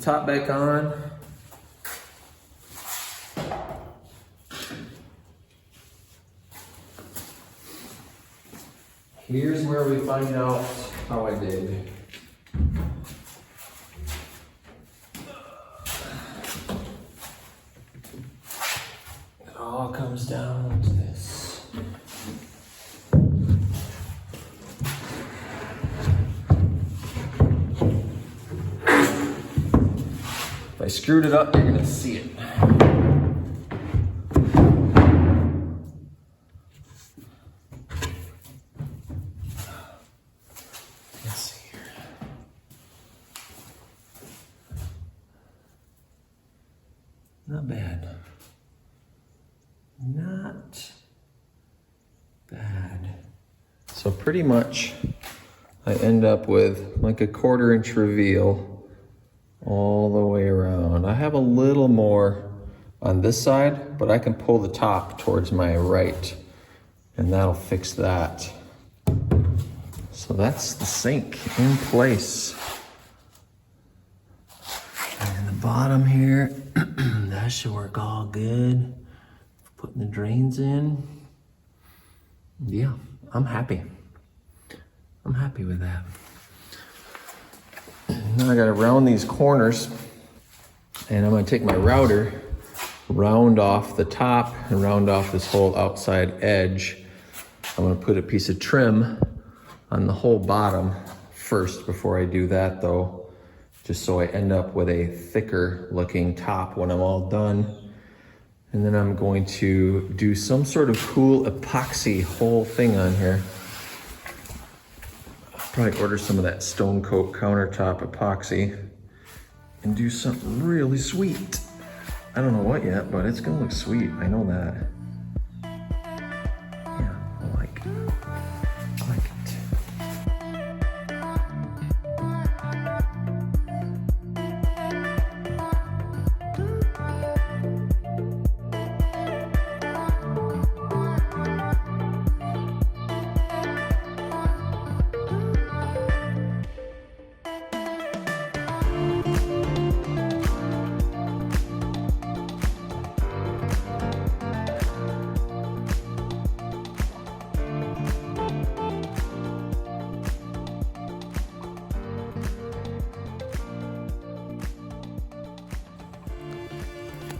the top back on. Here's where we find out how I did. It all comes down to this. If I screwed it up, you're gonna see it. Not bad. Not bad. So pretty much I end up with like a 1/4 inch reveal all the way around. I have a little more on this side, but I can pull the top towards my right and that'll fix that. So that's the sink in place. And the bottom here, that should work all good. Putting the drains in. Yeah, I'm happy. I'm happy with that. Now I gotta round these corners and I'm gonna take my router, round off the top and round off this whole outside edge. I'm gonna put a piece of trim on the whole bottom first before I do that though, just so I end up with a thicker looking top when I'm all done. And then I'm going to do some sort of cool epoxy whole thing on here. I'll probably order some of that stone coat countertop epoxy and do something really sweet. I don't know what yet, but it's gonna look sweet, I know that. Yeah, I like it. I like it.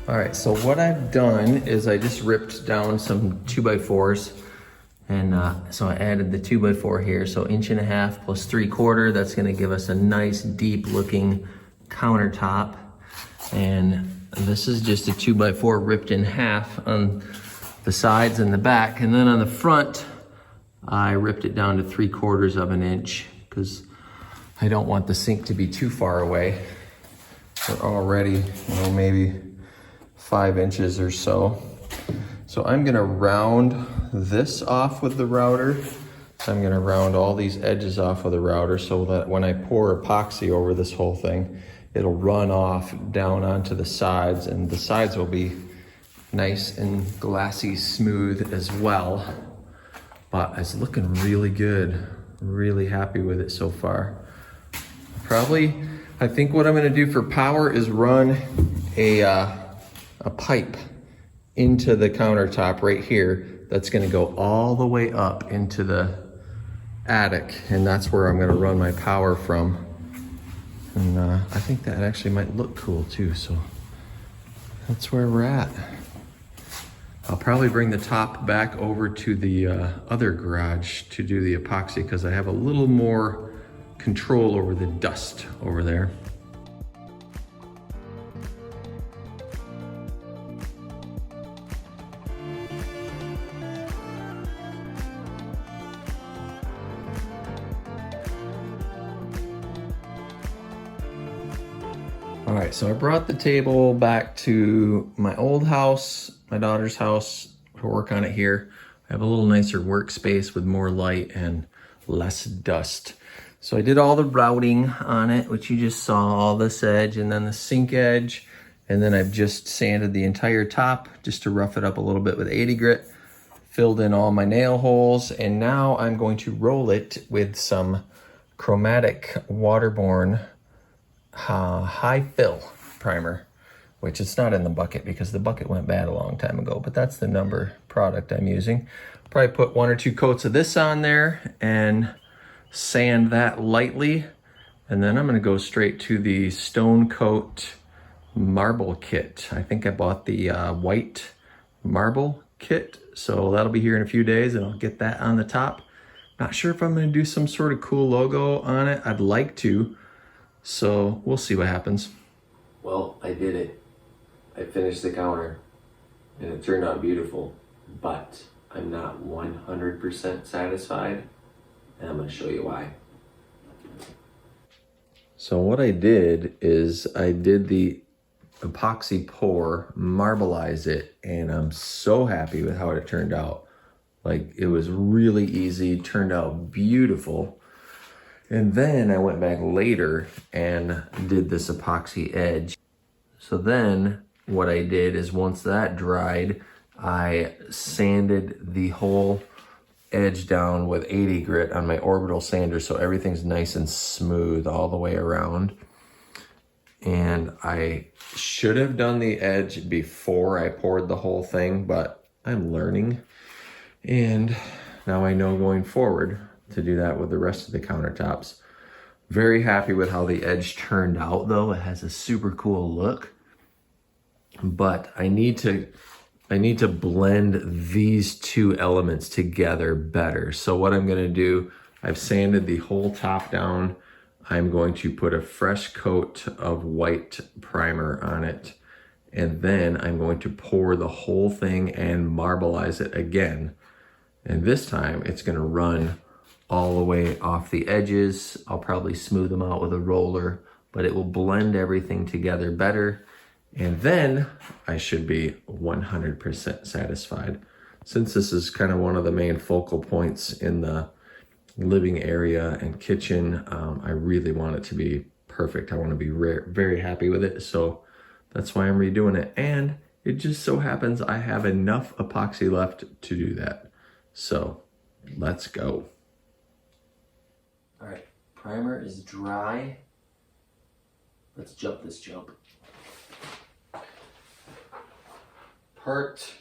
All right, so what I've done is I just ripped down some 2x4s and so I added the 2x4 here. So 1.5 inches plus 3/4, that's gonna give us a nice deep looking countertop. And this is just a 2x4 ripped in half on the sides and the back. And then on the front, I ripped it down to 3/4 inch because I don't want the sink to be too far away. We're already, maybe 5 inches or so. So I'm gonna round this off with the router. So I'm gonna round all these edges off with the router so that when I pour epoxy over this whole thing, it'll run off down onto the sides and the sides will be nice and glassy smooth as well. But it's looking really good. Really happy with it so far. I think what I'm gonna do for power is run a pipe into the countertop right here that's gonna go all the way up into the attic, and that's where I'm gonna run my power from. And I think that actually might look cool too, so that's where we're at. I'll probably bring the top back over to the other garage to do the epoxy because I have a little more control over the dust over there. All right, so I brought the table back to my old house, my daughter's house, to work on it here. I have a little nicer workspace with more light and less dust. So I did all the routing on it, which you just saw, all this edge and then the sink edge. And then I've just sanded the entire top just to rough it up a little bit with 80 grit, filled in all my nail holes. And now I'm going to roll it with some chromatic waterborne high fill primer, which it's not in the bucket because the bucket went bad a long time ago, but that's the number product I'm using. Probably put 1 or 2 coats of this on there and sand that lightly. And then I'm gonna go straight to the Stone Coat marble kit. I think I bought the white marble kit, so that'll be here in a few days and I'll get that on the top. Not sure if I'm gonna do some sort of cool logo on it. I'd like to, so we'll see what happens. Well, I did it. I finished the counter and it turned out beautiful, but I'm not 100% satisfied, and I'm gonna show you why. So what I did is I did the epoxy pour, marbleize it, and I'm so happy with how it turned out. Like, it was really easy, turned out beautiful. And then I went back later and did this epoxy edge. So then what I did is once that dried, I sanded the whole edge down with 80 grit on my orbital sander so everything's nice and smooth all the way around. And I should have done the edge before I poured the whole thing, but I'm learning. And now I know going forward to do that with the rest of the countertops. Very happy with how the edge turned out though. It has a super cool look, but I need to blend these two elements together better. So what I'm gonna do, I've sanded the whole top down. I'm going to put a fresh coat of white primer on it. And then I'm going to pour the whole thing and marbleize it again. And this time it's gonna run all the way off the edges. I'll probably smooth them out with a roller, but it will blend everything together better. And then I should be 100% satisfied. Since this is kind of one of the main focal points in the living area and kitchen, I really want it to be perfect. I want to be very happy with it. So that's why I'm redoing it. And it just so happens I have enough epoxy left to do that. So let's go. All right, primer is dry. Let's jump this jump. Part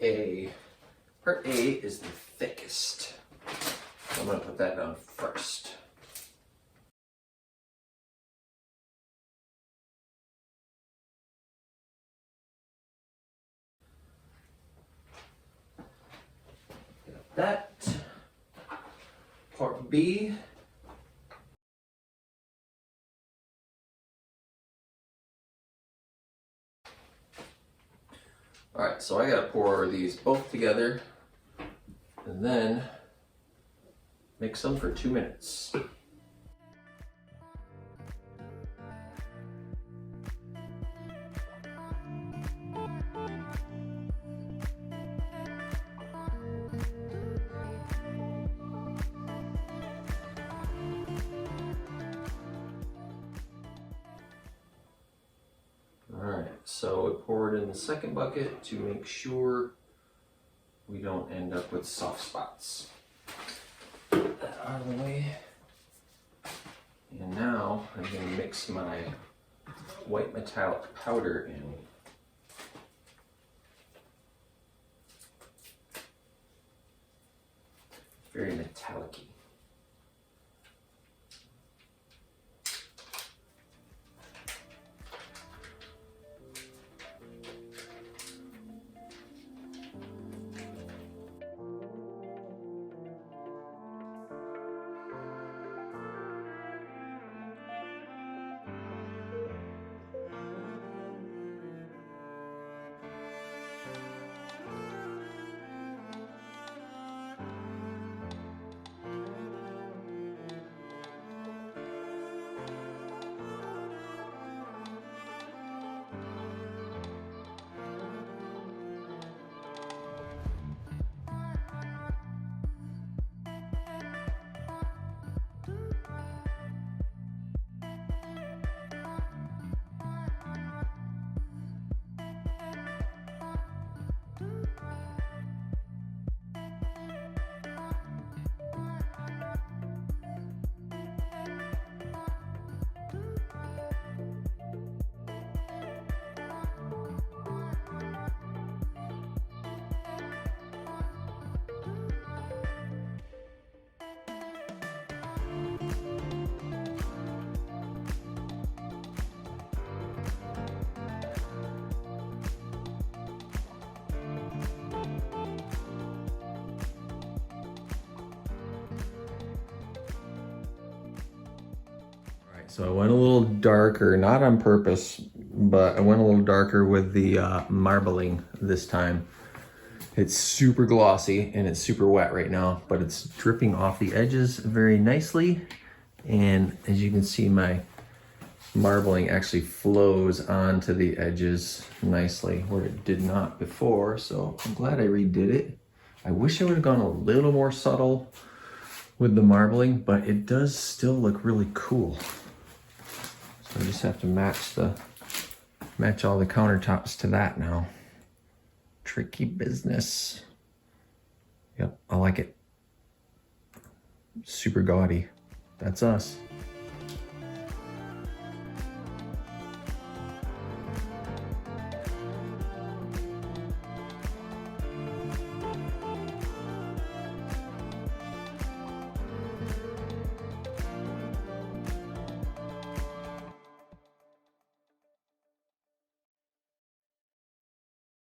A. Part A is the thickest. I'm gonna put that down first. Got that. Part B. All right, so I gotta pour these both together and then mix them for 2 minutes. Alright, so we pour it in the second bucket to make sure we don't end up with soft spots. Put that out of the way. And now I'm going to mix my white metallic powder in. Very metallic-y. So I went a little darker, not on purpose, but I went a little darker with the marbling this time. It's super glossy and it's super wet right now, but it's dripping off the edges very nicely. And as you can see, my marbling actually flows onto the edges nicely where it did not before. So I'm glad I redid it. I wish I would have gone a little more subtle with the marbling, but it does still look really cool. So I just have to match all the countertops to that now. Tricky business. Yep, I like it. Super gaudy. That's us.